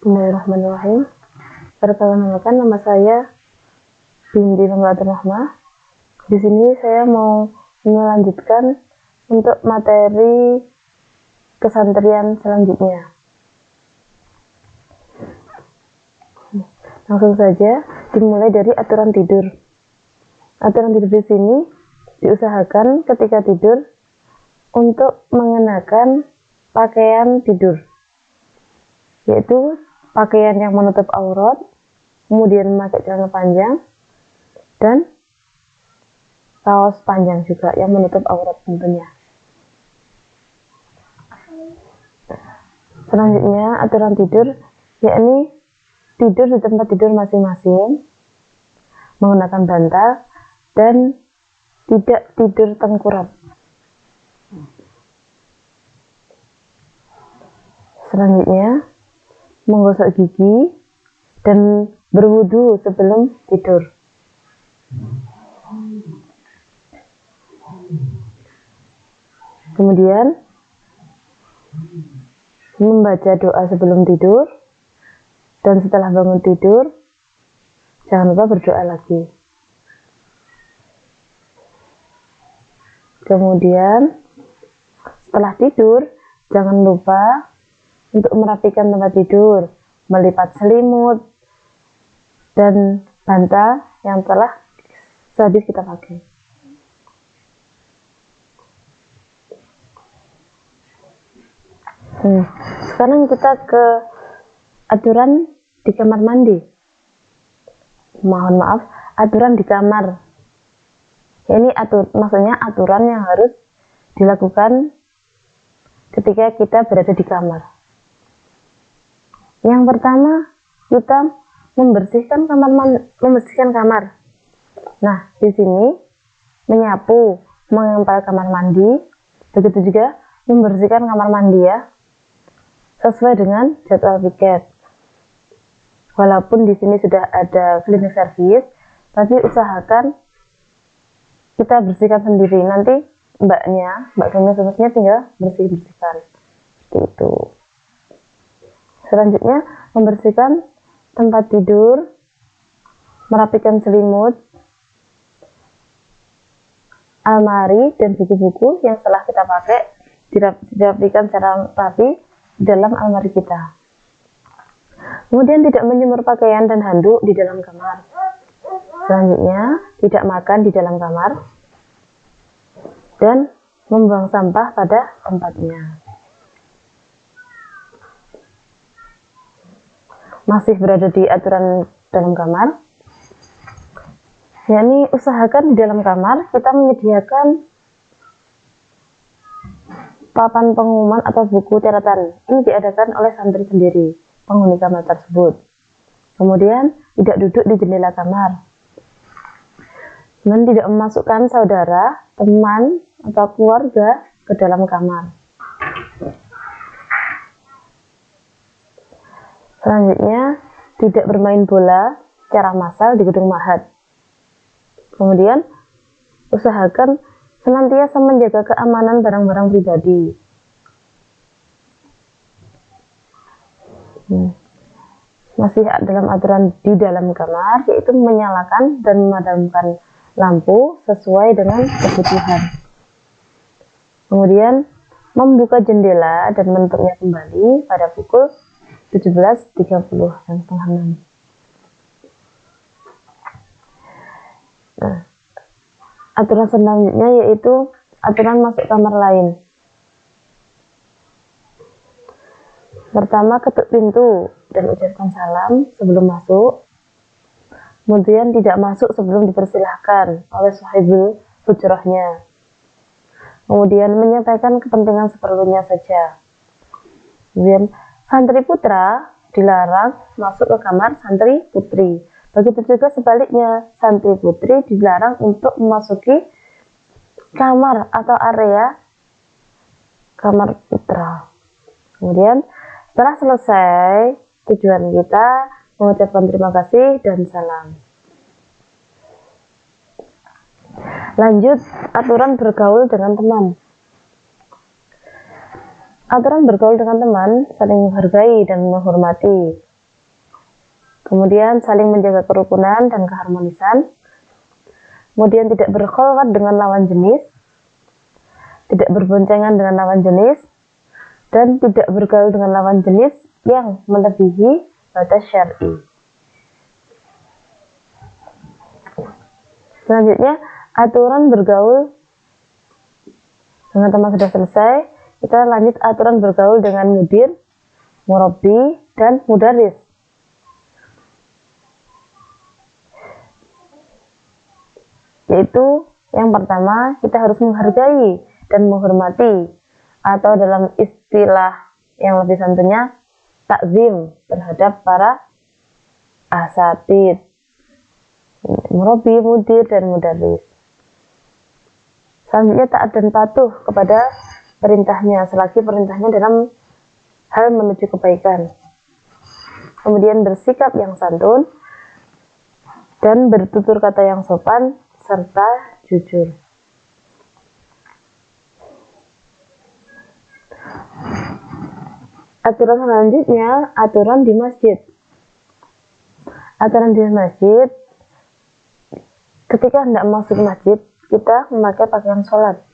Bismillahirrahmanirrahim. Perkenalkan, nama saya Binti Nurul Rahmah. Di sini saya mau melanjutkan untuk materi kesantrian selanjutnya. Langsung saja dimulai dari aturan tidur. Aturan tidur di sini diusahakan ketika tidur untuk mengenakan pakaian tidur, yaitu pakaian yang menutup aurat, kemudian memakai celana panjang dan kaos panjang juga yang menutup aurat tentunya. Selanjutnya aturan tidur, yakni tidur di tempat tidur masing-masing, menggunakan bantal dan tidak tidur tengkurap. Selanjutnya menggosok gigi dan berwudu sebelum tidur. Kemudian membaca doa sebelum tidur, dan setelah bangun tidur jangan lupa berdoa lagi. Kemudian setelah tidur jangan lupa untuk merapikan tempat tidur, melipat selimut dan bantal yang telah sehabis kita pakai. Sekarang kita ke aturan di kamar mandi. Mohon maaf, aturan di kamar. Ini maksudnya aturan yang harus dilakukan ketika kita berada di kamar. Yang pertama, kita membersihkan kamar. Nah, di sini menyapu, mengempel kamar mandi, begitu juga membersihkan kamar mandi ya, sesuai dengan jadwal piket. Walaupun di sini sudah ada cleaning service, tapi usahakan kita bersihkan sendiri. Nanti mbak cleaning service-nya tinggal bersihkan seperti itu. Selanjutnya membersihkan tempat tidur, merapikan selimut, almari dan buku-buku yang telah kita pakai dirapikan secara rapi di dalam almari kita. Kemudian tidak menjemur pakaian dan handuk di dalam kamar. Selanjutnya tidak makan di dalam kamar dan membuang sampah pada tempatnya. Masih berada di aturan dalam kamar, yakni usahakan di dalam kamar kita menyediakan papan pengumuman atau buku catatan. Ini diadakan oleh santri sendiri, penghuni kamar tersebut. Kemudian tidak duduk di jendela kamar, dan tidak memasukkan saudara, teman, atau keluarga ke dalam kamar. Selanjutnya, tidak bermain bola secara massal di gedung mahat. Kemudian, usahakan senantiasa menjaga keamanan barang-barang pribadi. Masih dalam aturan di dalam kamar, yaitu menyalakan dan memadamkan lampu sesuai dengan kebutuhan. Kemudian, membuka jendela dan menutupnya kembali pada pukul 17.30 dan setengah 6. Nah, aturan selanjutnya yaitu aturan masuk kamar lain. Pertama, ketuk pintu dan ucapkan salam sebelum masuk. Kemudian tidak masuk sebelum dipersilahkan oleh sahibul hujrahnya. Kemudian menyampaikan kepentingan seperlunya saja. Kemudian santri putra dilarang masuk ke kamar santri putri. Begitu juga sebaliknya, santri putri dilarang untuk memasuki kamar atau area kamar putra. Kemudian setelah selesai tujuan kita, mengucapkan terima kasih dan salam. Lanjut, aturan bergaul dengan teman. Aturan bergaul dengan teman, saling menghargai dan menghormati, Kemudian saling menjaga kerukunan dan keharmonisan. Kemudian tidak berkholwat dengan lawan jenis, tidak berboncengan dengan lawan jenis, dan tidak bergaul dengan lawan jenis yang melebihi batas syar'i. Selanjutnya, aturan bergaul dengan teman sudah selesai. Kita lanjut aturan bergaul dengan mudir, murabbi, dan mudaris. Yaitu yang pertama, kita harus menghargai dan menghormati, atau dalam istilah yang lebih santunnya, takzim terhadap para asatid, murabbi, mudir, dan mudaris. Selanjutnya, taat dan patuh kepada perintahnya selagi perintahnya dalam hal menuju kebaikan. Kemudian bersikap yang santun dan bertutur kata yang sopan serta jujur. Aturan selanjutnya, aturan di masjid. Aturan di masjid, ketika hendak masuk masjid, kita memakai pakaian sholat.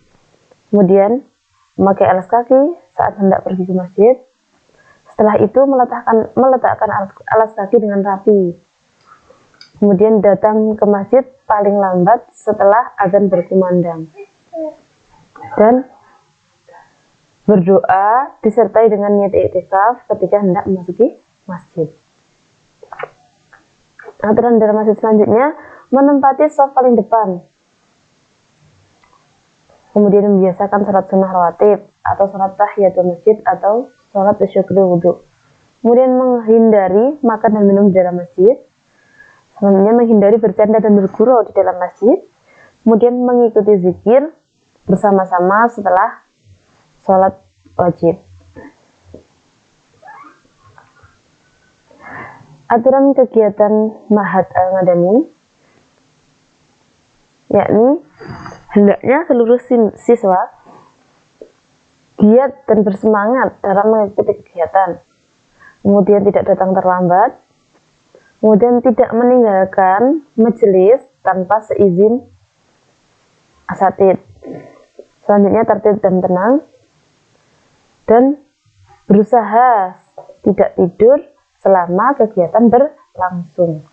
Kemudian memakai alas kaki saat hendak pergi ke masjid. Setelah itu meletakkan alas kaki dengan rapi. Kemudian datang ke masjid paling lambat setelah azan berkumandang. Dan berdoa disertai dengan niat iktikaf ketika hendak memasuki masjid. Aturan dalam masjid selanjutnya, menempati shaf paling depan. Kemudian membiasakan sholat sunnah rawatib atau sholat tahiyatul masjid atau sholat syukur wudhu. Kemudian menghindari makan dan minum di dalam masjid. Selanjutnya menghindari bercanda dan bergurau di dalam masjid. Kemudian mengikuti zikir bersama-sama setelah sholat wajib. Aturan kegiatan Ma'had Al-Madani, yakni hendaknya seluruh siswa giat dan bersemangat dalam mengikuti kegiatan. Kemudian tidak datang terlambat. Kemudian tidak meninggalkan majelis tanpa seizin asatid. Selanjutnya tertib dan tenang. Dan berusaha tidak tidur selama kegiatan berlangsung.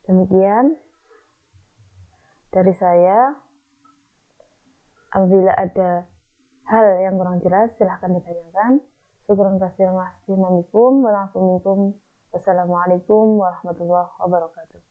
Demikian dari saya. Apabila ada hal yang kurang jelas, silahkan ditanyakan. Syukran kasiran. Wassalamualaikum warahmatullahi wabarakatuh.